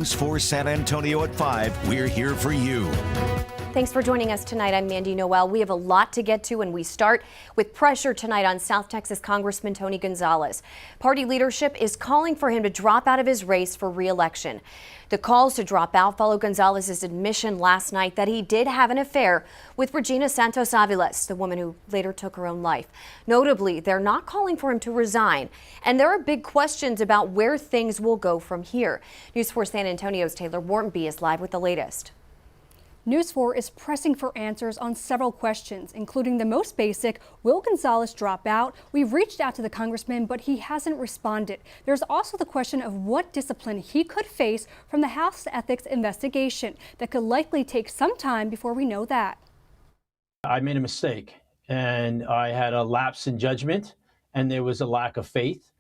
News 4 San Antonio at 5. We're here for you. Thanks for joining us tonight. I'm Mandy Noel. We have a lot to get to, and we start with pressure tonight on South Texas Congressman Tony Gonzalez. Party leadership is calling for him to drop out of his race for re-election. The calls to drop out follow Gonzalez's admission last night that he did have an affair with Regina Santos Aviles, the woman who later took her own life. Notably, they're not calling for him to resign, and there are big questions about where things will go from here. News 4 San Antonio's Taylor Whartonby is live with the latest. News 4 is pressing for answers on several questions, including the most basic, will Gonzalez drop out? We've reached out to the congressman, but he hasn't responded. There's also the question of what discipline he could face from the House Ethics investigation that could likely take some time before we know that. I made a mistake, and I had a lapse in judgment, and there was a lack of faith.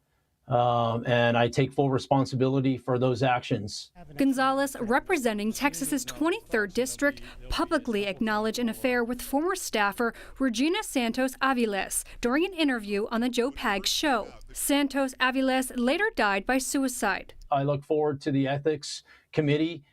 And I take full responsibility for those actions. Gonzales, representing Texas's 23rd district, publicly acknowledged an affair with former staffer Regina Santos Aviles during an interview on the Joe Pags show. Santos Aviles later died by suicide. I look forward to the ethics committee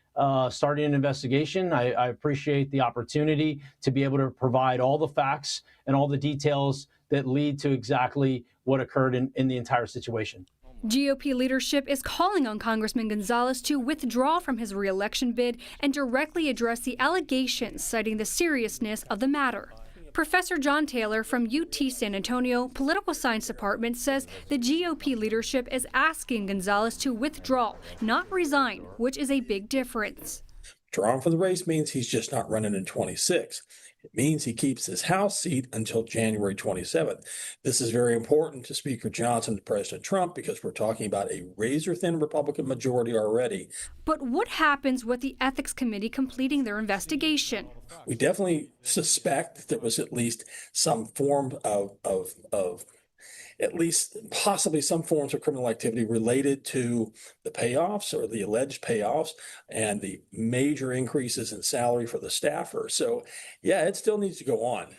starting an investigation. I appreciate the opportunity to be able to provide all the facts and all the details that lead to exactly what occurred in the entire situation. GOP leadership is calling on Congressman Gonzalez to withdraw from his re-election bid and directly address the allegations, citing the seriousness of the matter. Professor John Taylor from UT San Antonio Political Science Department says the GOP leadership is asking Gonzalez to withdraw, not resign, which is a big difference. Withdrawing from the race means he's just not running in 26. It means he keeps his House seat until January 27th. This is very important to Speaker Johnson and President Trump because we're talking about a razor-thin Republican majority already. But what happens with the Ethics Committee completing their investigation? We definitely suspect that there was at least some form of at least possibly some forms of criminal activity related to the payoffs or the alleged payoffs and the major increases in salary for the staffer. So, yeah, it still needs to go on.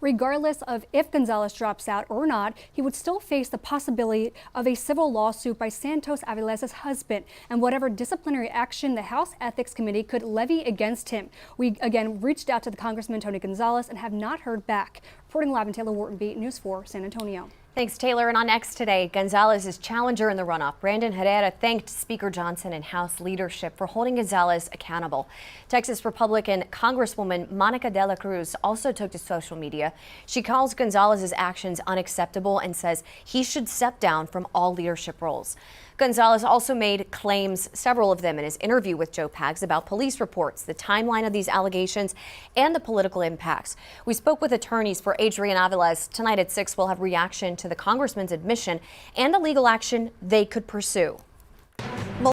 Regardless of if Gonzalez drops out or not, he would still face the possibility of a civil lawsuit by Santos Aviles' husband and whatever disciplinary action the House Ethics Committee could levy against him. We again reached out to the Congressman Tony Gonzalez and have not heard back. Reporting live in Taylor Whartonby, News 4 San Antonio. Thanks, Taylor. And on X today, Gonzalez's challenger in the runoff, Brandon Herrera, thanked Speaker Johnson and House leadership for holding Gonzalez accountable. Texas Republican Congresswoman Monica de la Cruz also took to social media. She calls Gonzalez's actions unacceptable and says he should step down from all leadership roles. Gonzalez also made claims, several of them in his interview with Joe Pags, about police reports, the timeline of these allegations, and the political impacts. We spoke with attorneys for Adrian Aviles. Tonight at 6, we'll have reaction to the congressman's admission and the legal action they could pursue.